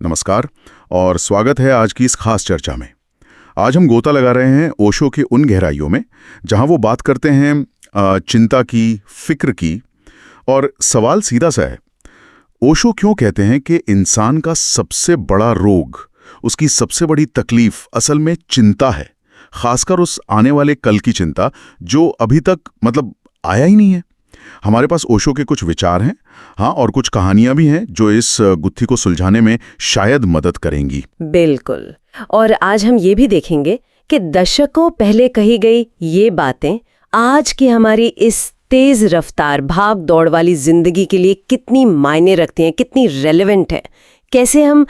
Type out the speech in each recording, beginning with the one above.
नमस्कार और स्वागत है आज की इस खास चर्चा में। आज हम गोता लगा रहे हैं ओशो की उन गहराइयों में जहां वो बात करते हैं चिंता की, फिक्र की। और सवाल सीधा सा है, ओशो क्यों कहते हैं कि इंसान का सबसे बड़ा रोग, उसकी सबसे बड़ी तकलीफ असल में चिंता है, खासकर उस आने वाले कल की चिंता जो अभी तक आया ही नहीं है। हमारे पास ओशो के कुछ विचार हैं, हाँ, और कुछ कहानियां भी हैं जो इस गुत्थी को सुलझाने में शायद मदद करेंगी। बिल्कुल। और आज हम ये भी देखेंगे कि दशकों पहले कही गई ये बातें आज की हमारी इस तेज रफ्तार भाग दौड़ वाली जिंदगी के लिए कितनी मायने रखती हैं, कितनी रेलेवेंट है। कैसे हम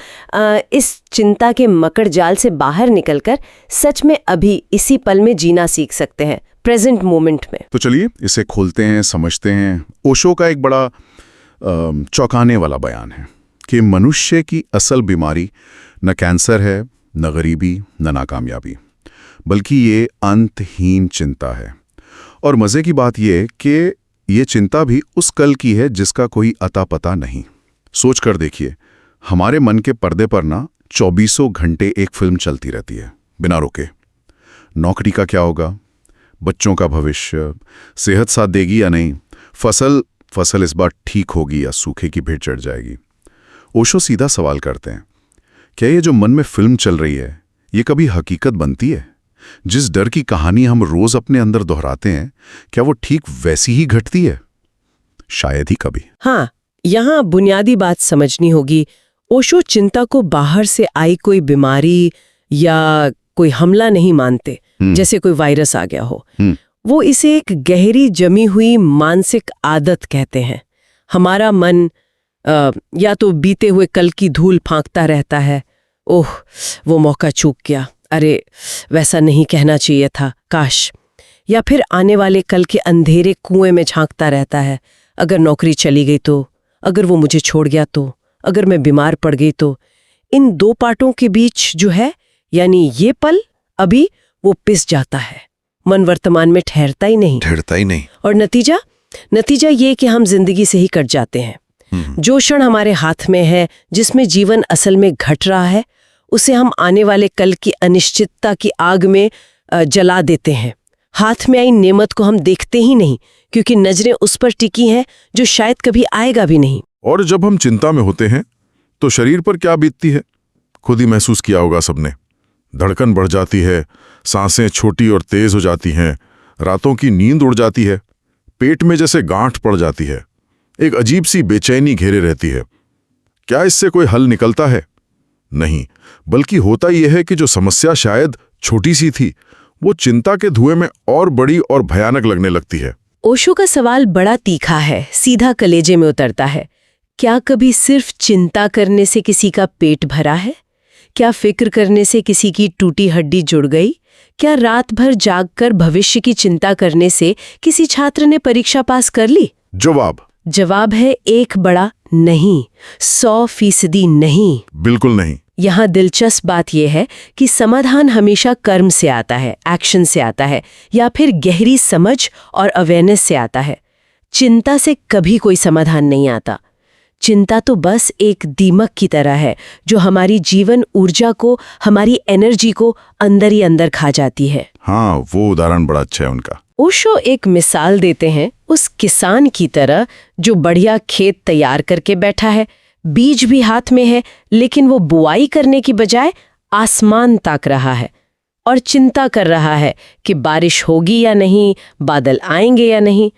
इस चिंता के मकड़ जाल से बाहर निकलकर सच में अभी इसी पल में जीना सीख सकते हैं, प्रेजेंट मोमेंट में। तो चलिए इसे खोलते हैं, समझते हैं। ओशो का एक बड़ा चौंकाने वाला बयान है कि मनुष्य की असल बीमारी न कैंसर है, न गरीबी, न नाकामयाबी, बल्कि ये अंतहीन चिंता है। और मज़े की बात ये कि ये चिंता भी उस कल की है जिसका कोई अता पता नहीं। सोच कर देखिए, हमारे मन के पर्दे पर ना 24 घंटे एक फिल्म चलती रहती है बिना रुके। नौकरी का क्या होगा, बच्चों का भविष्य, सेहत साथ देगी या नहीं, फसल इस बार ठीक होगी या सूखे की भेंट चढ़ जाएगी। ओशो सीधा सवाल करते हैं, क्या ये जो मन में फिल्म चल रही है ये कभी हकीकत बनती है? जिस डर की कहानी हम रोज अपने अंदर दोहराते हैं, क्या वो ठीक वैसी ही घटती है? शायद ही कभी। हाँ, यहाँ बुनियादी बात समझनी होगी। ओशो चिंता को बाहर से आई कोई बीमारी या कोई हमला नहीं मानते, जैसे कोई वायरस आ गया हो। वो इसे एक गहरी जमी हुई मानसिक आदत कहते हैं। हमारा मन या तो बीते हुए कल की धूल फांकता रहता है, ओह वो मौका चूक गया, अरे वैसा नहीं कहना चाहिए था, काश। या फिर आने वाले कल के अंधेरे कुएं में झांकता रहता है, अगर नौकरी चली गई तो, अगर वो मुझे छोड़ गया तो, अगर मैं बीमार पड़ गई तो। इन दो पार्टों के बीच जो है, यानी ये पल अभी, वो पिस जाता है। मन वर्तमान में ठहरता ही नहीं। और नतीजा ये कि हम जिंदगी से ही कट जाते हैं। जो क्षण हमारे हाथ में है, जिसमें जीवन असल में घट रहा है, उसे हम आने वाले कल की अनिश्चितता की आग में जला देते हैं। हाथ में आई नेमत को हम देखते ही नहीं, क्योंकि नजरें उस पर टिकी हैं जो शायद कभी आएगा भी नहीं। और जब हम चिंता में होते हैं तो शरीर पर क्या बीतती है, खुद ही महसूस किया होगा सबने। धड़कन बढ़ जाती है, सांसें छोटी और तेज हो जाती हैं, रातों की नींद उड़ जाती है, पेट में जैसे गांठ पड़ जाती है, एक अजीब सी बेचैनी घेरे रहती है। क्या इससे कोई हल निकलता है? नहीं, बल्कि होता यह है कि जो समस्या शायद छोटी सी थी, वो चिंता के धुएं में और बड़ी और भयानक लगने लगती है। ओशो का सवाल बड़ा तीखा है, सीधा कलेजे में उतरता है। क्या कभी सिर्फ चिंता करने से किसी का पेट भरा है? क्या फिक्र करने से किसी की टूटी हड्डी जुड़ गई? क्या रात भर जागकर भविष्य की चिंता करने से किसी छात्र ने परीक्षा पास कर ली? जवाब है एक बड़ा नहीं, 100% नहीं। बिल्कुल नहीं। यहाँ दिलचस्प बात यह है कि समाधान हमेशा कर्म से आता है, एक्शन से आता है, या फिर गहरी समझ और अवेयरनेस से आता है। चिंता से कभी कोई समाधान नहीं आता। चिंता तो बस एक दीमक की तरह है जो हमारी जीवन ऊर्जा को, हमारी एनर्जी को अंदर ही अंदर खा जाती है। हाँ, वो उदाहरण बड़ा अच्छा है उनका। ओशो एक मिसाल देते हैं उस किसान की तरह जो बढ़िया खेत तैयार करके बैठा है, बीज भी हाथ में है, लेकिन वो बुआई करने की बजाय आसमान ताक रहा है और चिंता कर रहा है कि बारिश होगी या नहीं, बादल आएंगे या नहीं।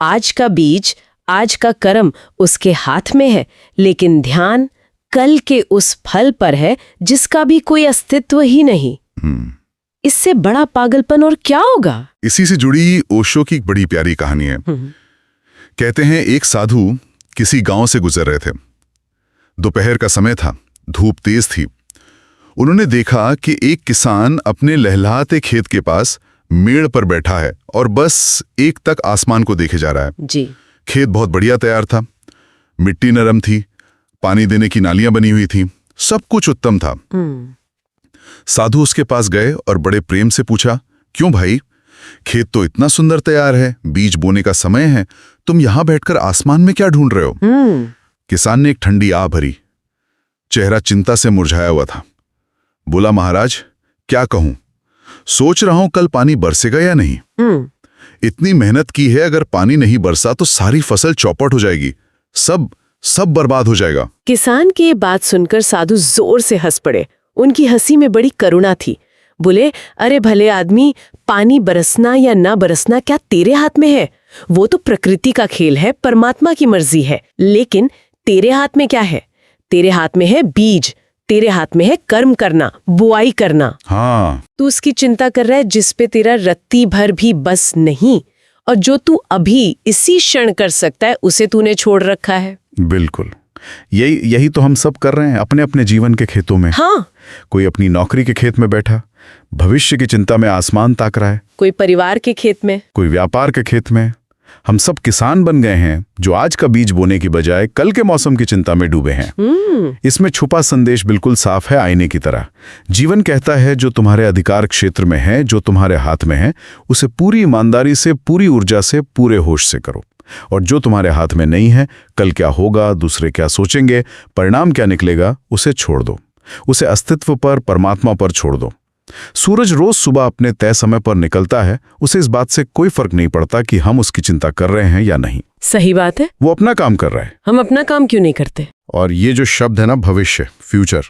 आज का बीज, आज का कर्म उसके हाथ में है, लेकिन ध्यान कल के उस फल पर है जिसका भी कोई अस्तित्व ही नहीं। इससे बड़ा पागलपन और क्या होगा? इसी से जुड़ी ओशो की बड़ी प्यारी कहानी है। कहते हैं एक साधु किसी गांव से गुजर रहे थे। दोपहर का समय था, धूप तेज थी। उन्होंने देखा कि एक किसान अपने लहलहाते खेत के पास मेड़ पर बैठा है और बस एक तक आसमान को देखे जा रहा है। जी। खेत बहुत बढ़िया तैयार था, मिट्टी नरम थी, पानी देने की नालियां बनी हुई थी, सब कुछ उत्तम था। साधु उसके पास गए और बड़े प्रेम से पूछा, क्यों भाई, खेत तो इतना सुंदर तैयार है, बीज बोने का समय है, तुम यहां बैठकर आसमान में क्या ढूंढ रहे हो? किसान ने एक ठंडी आह भरी, चेहरा चिंता से मुरझाया हुआ था। बोला, महाराज क्या कहूं, सोच रहा हूं कल पानी बरसेगा या नहीं। इतनी मेहनत की है, अगर पानी नहीं बरसा तो सारी फसल चौपट हो जाएगी, सब बर्बाद हो जाएगा। किसान की ये बात सुनकर साधु जोर से हंस पड़े। उनकी हंसी में बड़ी करुणा थी। बोले, अरे भले आदमी, पानी बरसना या ना बरसना क्या तेरे हाथ में है? वो तो प्रकृति का खेल है, परमात्मा की मर्जी है। लेकिन तेरे हाथ में क्या है? तेरे हाथ में है बीज, तेरे हाथ में है कर्म करना, बुआई करना। हाँ, तू उसकी चिंता कर रहा है जिस पे तेरा रत्ती भर भी बस नहीं, और जो तू अभी इसी क्षण कर सकता है उसे तूने छोड़ रखा है। बिल्कुल, यही तो हम सब कर रहे हैं अपने अपने जीवन के खेतों में। हाँ, कोई अपनी नौकरी के खेत में बैठा भविष्य की चिंता में आसमान ताक रहा है, कोई परिवार के खेत में, कोई व्यापार के खेत में। हम सब किसान बन गए हैं जो आज का बीज बोने की बजाय कल के मौसम की चिंता में डूबे हैं। इसमें छुपा संदेश बिल्कुल साफ है, आईने की तरह। जीवन कहता है, जो तुम्हारे अधिकार क्षेत्र में है, जो तुम्हारे हाथ में है, उसे पूरी ईमानदारी से, पूरी ऊर्जा से, पूरे होश से करो। और जो तुम्हारे हाथ में नहीं है, कल क्या होगा, दूसरे क्या सोचेंगे, परिणाम क्या निकलेगा, उसे छोड़ दो। उसे अस्तित्व पर, परमात्मा पर छोड़ दो। सूरज रोज सुबह अपने तय समय पर निकलता है, उसे इस बात से कोई फर्क नहीं पड़ता कि हम उसकी चिंता कर रहे हैं या नहीं। सही बात है, वो अपना काम कर रहा है, हम अपना काम क्यों नहीं करते? और ये जो शब्द है ना, भविष्य, फ्यूचर,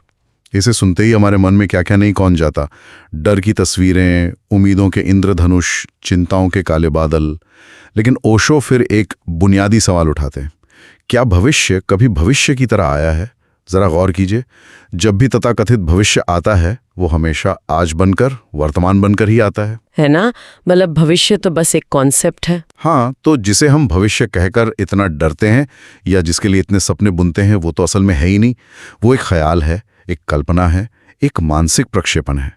इसे सुनते ही हमारे मन में क्या क्या नहीं कौन जाता। डर की तस्वीरें, उम्मीदों के इंद्रधनुष, चिंताओं के काले बादल। लेकिन ओशो फिर एक बुनियादी सवाल उठाते हैं, क्या भविष्य कभी भविष्य की तरह आया है? जरा गौर कीजिए, जब भी तथाकथित भविष्य आता है वो हमेशा आज बनकर, वर्तमान बनकर ही आता है ना? मतलब भविष्य तो बस एक कॉन्सेप्ट है। हाँ, तो जिसे हम भविष्य कहकर इतना डरते हैं या जिसके लिए इतने सपने बुनते हैं, वो तो असल में है ही नहीं। वो एक ख्याल है, एक कल्पना है, एक मानसिक प्रक्षेपण है।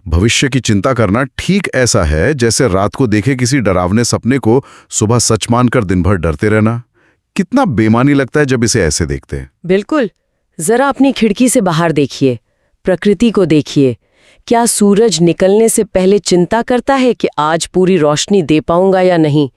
भविष्य की चिंता करना ठीक ऐसा है जैसे रात को देखे किसी डरावने सपने को सुबह सच मानकर दिन भर डरते रहना। कितना बेमानी लगता है जब इसे ऐसे देखते हैं। बिल्कुल, जरा अपनी खिड़की से बाहर देखिए, प्रकृति को देखिए। क्या सूरज निकलने से पहले चिंता करता है कि आज पूरी रोशनी दे पाऊंगा या नहीं?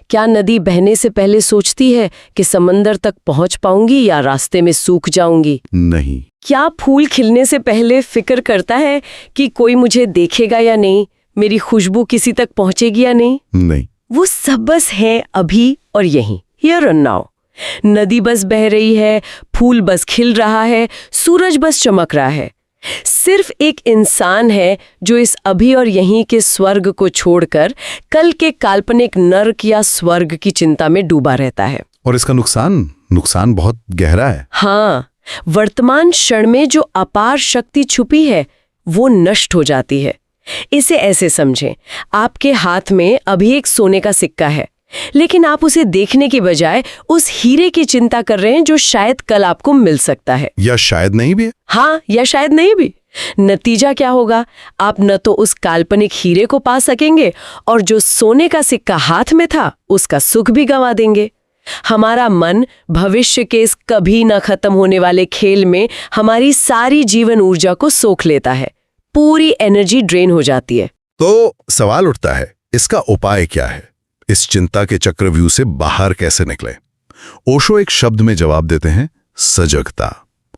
क्या नदी बहने से पहले सोचती है कि समंदर तक पहुंच पाऊंगी या रास्ते में सूख जाऊंगी? नहीं। क्या फूल खिलने से पहले फिक्र करता है कि कोई मुझे देखेगा या नहीं, मेरी खुशबू किसी तक पहुंचेगी या नहीं? नहीं। वो सब बस है अभी और यहीं, हियर एंड नाउ। नदी बस बह रही है, फूल बस खिल रहा है, सूरज बस चमक रहा है। सिर्फ एक इंसान है जो इस अभी और यहीं के स्वर्ग को छोड़कर कल के काल्पनिक नर्क या स्वर्ग की चिंता में डूबा रहता है। और इसका नुकसान बहुत गहरा है। हाँ, वर्तमान क्षण में जो अपार शक्ति छुपी है वो नष्ट हो जाती है। इसे ऐसे समझें, आपके हाथ में अभी एक सोने का सिक्का है, लेकिन आप उसे देखने के बजाय उस हीरे की चिंता कर रहे हैं जो शायद कल आपको मिल सकता है, या शायद नहीं भी। हाँ, या शायद नहीं भी। नतीजा क्या होगा? आप न तो उस काल्पनिक हीरे को पा सकेंगे और जो सोने का सिक्का हाथ में था उसका सुख भी गंवा देंगे। हमारा मन भविष्य के इस कभी न खत्म होने वाले खेल में हमारी सारी जीवन ऊर्जा को सोख लेता है, पूरी एनर्जी ड्रेन हो जाती है। तो सवाल उठता है, इसका उपाय क्या है? इस चिंता के चक्रव्यूह से बाहर कैसे निकले? ओशो एक शब्द में जवाब देते हैं, सजगता,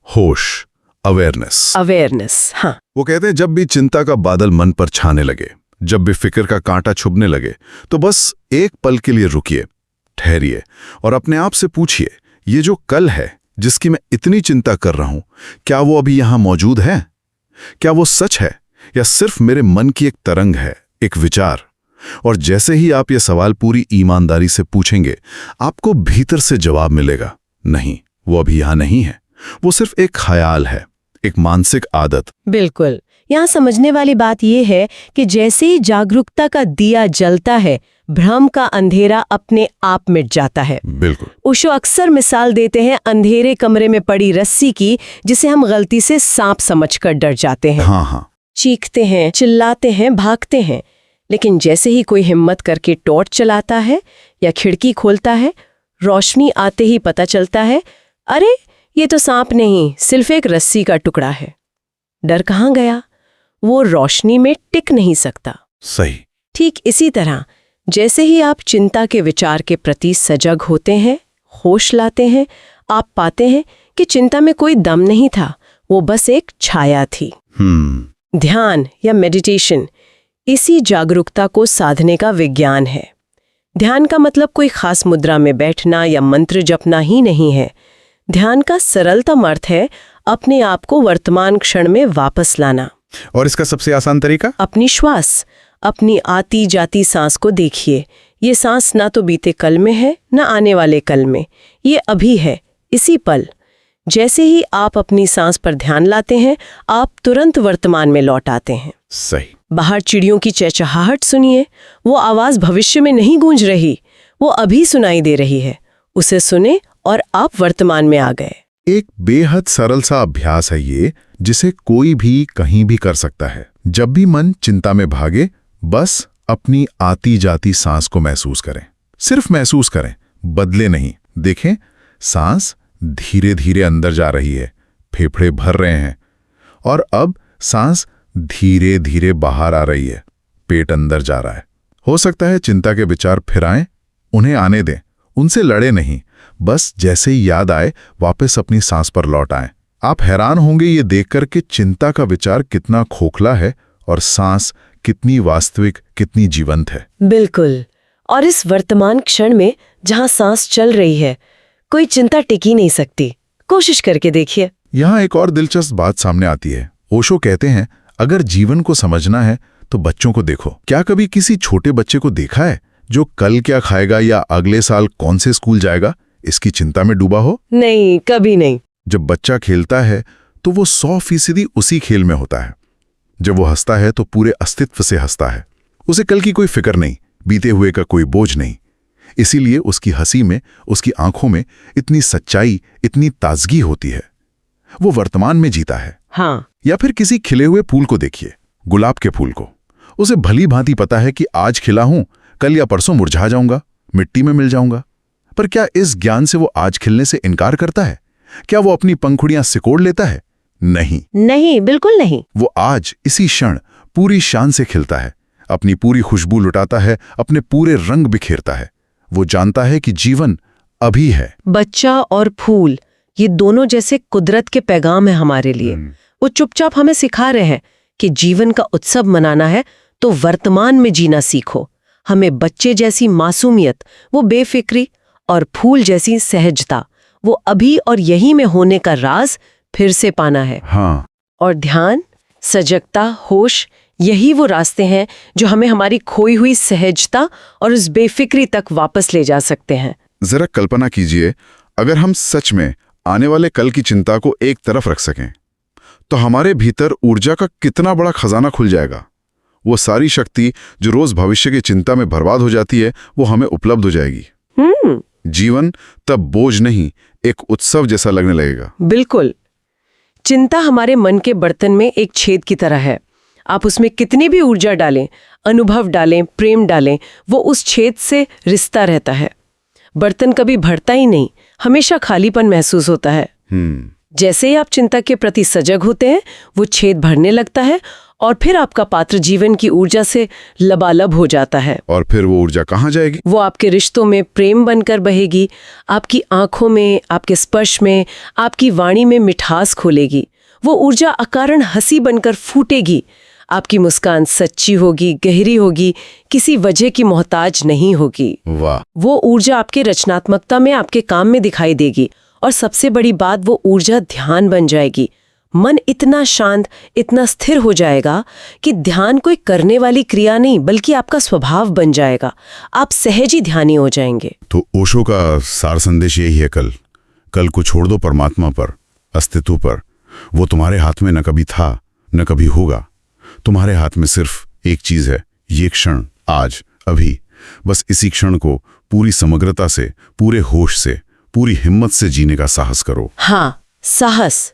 होश, अवेयरनेस। हाँ, वो कहते हैं जब भी चिंता का बादल मन पर छाने लगे, जब भी फिक्र का कांटा चुभने लगे, तो बस एक पल के लिए रुकिए, ठहरिए और अपने आप से पूछिए, ये जो कल है जिसकी मैं इतनी चिंता कर रहा हूं, क्या वो अभी यहां मौजूद है? क्या वो सच है या सिर्फ मेरे मन की एक तरंग है, एक विचार? और जैसे ही आप ये सवाल पूरी ईमानदारी से पूछेंगे, आपको भीतर से जवाब मिलेगा, नहीं, वो अभी यहां नहीं है, वो सिर्फ एक ख्याल है, एक मानसिक आदत। बिल्कुल। यहाँ समझने वाली बात यह है कि जैसे ही जागरूकता का दिया जलता है, भ्रम का अंधेरा अपने आप मिट जाता है। बिल्कुल। ओशो अक्सर मिसाल देते हैं अंधेरे कमरे में पड़ी रस्सी की, जिसे हम गलती से सांप समझकर डर जाते हैं। हाँ। चीखते हैं, चिल्लाते हैं, भागते हैं, लेकिन जैसे ही कोई हिम्मत करके टॉर्च चलाता है या खिड़की खोलता है, रोशनी आते ही पता चलता है, अरे ये तो सांप नहीं, सिर्फ एक रस्सी का टुकड़ा है। डर कहाँ गया? वो रोशनी में टिक नहीं सकता। सही। ठीक इसी तरह जैसे ही आप चिंता के विचार के प्रति सजग होते हैं, होश लाते हैं, आप पाते हैं कि चिंता में कोई दम नहीं था, वो बस एक छाया थी। ध्यान या मेडिटेशन इसी जागरूकता को साधने का विज्ञान है। ध्यान का मतलब कोई खास मुद्रा में बैठना या मंत्र जपना ही नहीं है। ध्यान का सरलतम अर्थ है अपने आप को वर्तमान क्षण में वापस लाना। और इसका सबसे आसान तरीका? अपनी श्वास, अपनी आती जाती सांस को देखिए। ये सांस ना तो बीते कल में है ना आने वाले कल में, ये अभी है, इसी पल। जैसे ही आप अपनी सांस पर ध्यान लाते हैं, आप तुरंत वर्तमान में लौट आते हैं। सही। बाहर चिड़ियों की चहचहाहट सुनिए, वो आवाज भविष्य में नहीं गूंज रही, वो अभी सुनाई दे रही है। उसे सुने और आप वर्तमान में आ गए। एक बेहद सरल सा अभ्यास है ये, जिसे कोई भी कहीं भी कर सकता है। जब भी मन चिंता में भागे, बस अपनी आती जाती सांस को महसूस करें। सिर्फ महसूस करें, बदले नहीं। देखें, सांस धीरे धीरे अंदर जा रही है, फेफड़े भर रहे हैं, और अब सांस धीरे धीरे बाहर आ रही है, पेट अंदर जा रहा है। हो सकता है चिंता के विचार फिर आएं, उन्हें आने दें, उनसे लड़े नहीं, बस जैसे ही याद आए वापस अपनी सांस पर लौट आएं। आप हैरान होंगे ये देखकर कि चिंता का विचार कितना खोखला है और सांस कितनी वास्तविक, कितनी जीवंत है। बिल्कुल। और इस वर्तमान क्षण में जहां सांस चल रही है, कोई चिंता टिकी नहीं सकती। कोशिश करके देखिए। यहाँ एक और दिलचस्प बात सामने आती है। ओशो कहते हैं, अगर जीवन को समझना है तो बच्चों को देखो। क्या कभी किसी छोटे बच्चे को देखा है जो कल क्या खाएगा या अगले साल कौन से स्कूल जाएगा इसकी चिंता में डूबा हो? नहीं, कभी नहीं। जब बच्चा खेलता है तो वो 100% उसी खेल में होता है। जब वो हंसता है तो पूरे अस्तित्व से हंसता है। उसे कल की कोई फिक्र नहीं, बीते हुए का कोई बोझ नहीं। इसीलिए उसकी हंसी में, उसकी आंखों में इतनी सच्चाई, इतनी ताजगी होती है। वो वर्तमान में जीता है। हाँ। या फिर किसी खिले हुए फूल को देखिए, गुलाब के फूल को। उसे भली भांति पता है कि आज खिला हूं, कल या परसों मुरझा जाऊंगा, मिट्टी में मिल जाऊंगा। पर क्या इस ज्ञान से वो आज खिलने से इनकार करता है? क्या वो अपनी पंखुड़ियां सिकोड़ लेता है? नहीं, नहीं, बिल्कुल नहीं। वो आज इसी क्षण पूरी शान से खिलता है, अपनी पूरी खुशबू लुटाता है, अपने पूरे रंग बिखेरता है। वो जानता है कि जीवन अभी है। बच्चा और फूल, ये दोनों जैसे कुदरत के पैगाम है हमारे लिए। वो चुपचाप हमें सिखा रहे हैं कि जीवन का उत्सव मनाना है तो वर्तमान में जीना सीखो। हमें बच्चे जैसी मासूमियत, वो बेफिक्री, और फूल जैसी सहजता, वो अभी और यही में होने का राज फिर से पाना है। हाँ। और ध्यान, सजगता, होश, यही वो रास्ते हैं जो हमें हमारी खोई हुई सहजता और उस बेफिक्री तक वापस ले जा सकते हैं। जरा कल्पना कीजिए, अगर हम सच में आने वाले कल की चिंता को एक तरफ रख सकें तो हमारे भीतर ऊर्जा का कितना बड़ा खजाना खुल जाएगा। वो सारी शक्ति जो रोज भविष्य की चिंता में बर्बाद हो जाती है, वो हमें उपलब्ध हो जाएगी। जीवन तब बोझ नहीं, एक उत्सव जैसा लगने लगेगा। बिल्कुल। चिंता हमारे मन के बर्तन में एक छेद की तरह है। आप उसमें कितनी भी ऊर्जा डालें, अनुभव डालें, प्रेम डालें, वो उस छेद से रिश्ता रहता है। बर्तन कभी भरता ही नहीं, हमेशा खालीपन महसूस होता है। जैसे ही आप चिंता के प्रति सजग होते हैं, वो छेद भरने लगता है और फिर आपका पात्र जीवन की ऊर्जा से लबालब हो जाता है। और फिर वो ऊर्जा कहाँ जाएगी? वो आपके रिश्तों में प्रेम बनकर बहेगी, आपकी आंखों में, आपके स्पर्श में, आपकी वाणी में मिठास खोलेगी। वो ऊर्जा अकारण हंसी बनकर फूटेगी। आपकी मुस्कान सच्ची होगी, गहरी होगी, किसी वजह की मोहताज नहीं होगी। वाह। वो ऊर्जा आपके रचनात्मकता में, आपके काम में दिखाई देगी। और सबसे बड़ी बात, वो ऊर्जा ध्यान बन जाएगी। मन इतना शांत, इतना स्थिर हो जाएगा कि ध्यान कोई करने वाली क्रिया नहीं, बल्कि आपका स्वभाव बन जाएगा। आप सहज ही ध्यानी हो जाएंगे। तो ओशो का सार संदेश यही है, कल को छोड़ दो परमात्मा पर, अस्तित्व पर। वो तुम्हारे हाथ में न कभी था, न कभी होगा। तुम्हारे हाथ में सिर्फ एक चीज है, ये क्षण, आज, अभी। बस इसी क्षण को पूरी समग्रता से, पूरे होश से, पूरी हिम्मत से जीने का साहस करो। हाँ, साहस,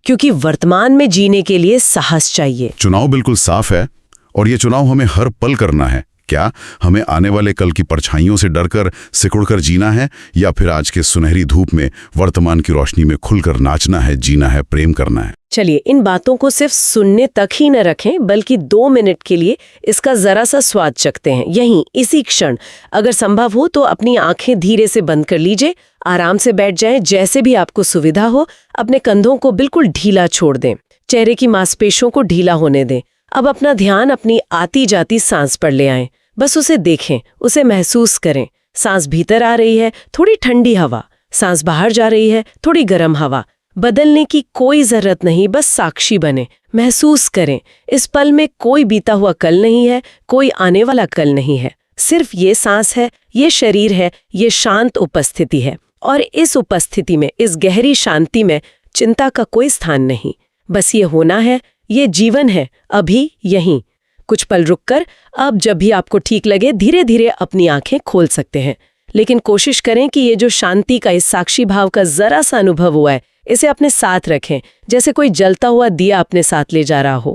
क्योंकि वर्तमान में जीने के लिए साहस चाहिए। चुनाव बिल्कुल साफ है, और ये चुनाव हमें हर पल करना है। क्या हमें आने वाले कल की परछाइयों से डरकर सिकुड़कर जीना है, या फिर आज के सुनहरी धूप में वर्तमान की रोशनी में खुलकर नाचना है, जीना है, प्रेम करना है? चलिए, इन बातों को सिर्फ सुनने तक ही न रखें, बल्कि 2 मिनट के लिए इसका जरा सा स्वाद चखते हैं। यहीं इसी क्षण अगर संभव हो तो अपनी आंखें धीरे से बंद कर लीजिए, आराम से बैठ जाएं, जैसे भी आपको सुविधा हो। अपने कंधों को बिल्कुल ढीला छोड़ दें, चेहरे की मांसपेशियों को ढीला होने दें। अब अपना ध्यान अपनी आती जाती सांस पर ले आएं। बस उसे देखें, उसे महसूस करें। सांस भीतर आ रही है, थोड़ी ठंडी हवा, सांस बाहर जा रही है, थोड़ी गर्म हवा। बदलने की कोई जरूरत नहीं, बस साक्षी बने, महसूस करें। इस पल में कोई बीता हुआ कल नहीं है, कोई आने वाला कल नहीं है। सिर्फ ये सांस है, ये शरीर है, ये शांत उपस्थिति है। और इस उपस्थिति में, इस गहरी शांति में चिंता का कोई स्थान नहीं। बस ये होना है, ये जीवन है, अभी यहीं। कुछ पल रुककर, अब जब भी आपको ठीक लगे, धीरे धीरे अपनी आंखें खोल सकते हैं। लेकिन कोशिश करें कि ये जो शांति का, इस साक्षी भाव का जरा सा अनुभव हुआ है, इसे अपने साथ रखें, जैसे कोई जलता हुआ दिया अपने साथ ले जा रहा हो।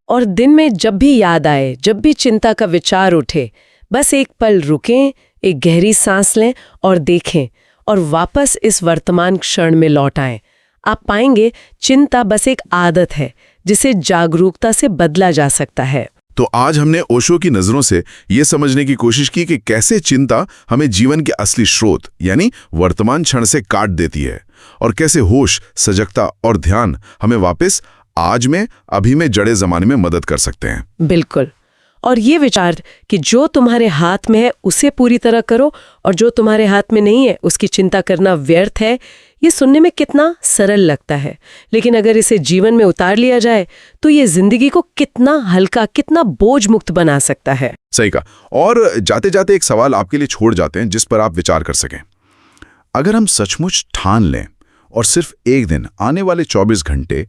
और दिन में जब भी याद आए, जब भी चिंता का विचार उठे, बस एक पल रुकें, एक गहरी सांस लें और देखें, और वापस इस वर्तमान क्षण में लौट आएं। आप पाएंगे चिंता बस एक आदत है, जिसे जागरूकता से बदला जा सकता है। तो आज हमने ओशो की नजरों से ये समझने की कोशिश की कि कैसे चिंता हमें जीवन के असली स्रोत यानी वर्तमान क्षण से काट देती है, और कैसे होश, सजगता और ध्यान हमें वापस आज में, अभी में जड़े जमाने में मदद कर सकते हैं। बिल्कुल। और ये विचार कि जो तुम्हारे हाथ में है उसे पूरी तरह करो, और जो तुम्हारे हाथ में नहीं है उसकी चिंता करना व्यर्थ है, ये सुनने में कितना सरल लगता है, लेकिन अगर इसे जीवन में उतार लिया जाए तो ये जिंदगी को कितना हल्का, कितना बोझ मुक्त बना सकता है। सही कहा। और जाते जाते एक सवाल आपके लिए छोड़ जाते हैं जिस पर आप विचार कर सकें। अगर हम सचमुच ठान लें और सिर्फ एक दिन, आने वाले 24 घंटे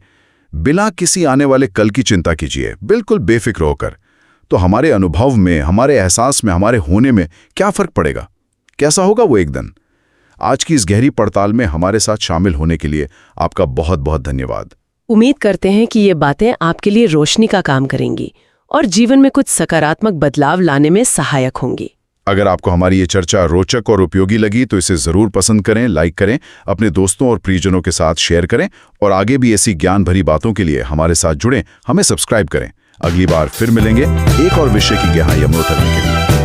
बिना किसी आने वाले कल की चिंता कीजिए, बिल्कुल बेफिक्र होकर, तो हमारे अनुभव में, हमारे एहसास में, हमारे होने में क्या फर्क पड़ेगा? कैसा होगा वो एक दिन? आज की इस गहरी पड़ताल में हमारे साथ शामिल होने के लिए आपका बहुत बहुत धन्यवाद। उम्मीद करते हैं कि ये बातें आपके लिए रोशनी का काम करेंगी और जीवन में कुछ सकारात्मक बदलाव लाने में सहायक होंगी। अगर आपको हमारी ये चर्चा रोचक और उपयोगी लगी तो इसे जरूर पसंद करें, लाइक करें, अपने दोस्तों और प्रियजनों के साथ शेयर करें, और आगे भी ऐसी ज्ञान भरी बातों के लिए हमारे साथ जुड़ें, हमें सब्सक्राइब करें। अगली बार फिर मिलेंगे एक और विषय की गहराइयां उतरने के लिए।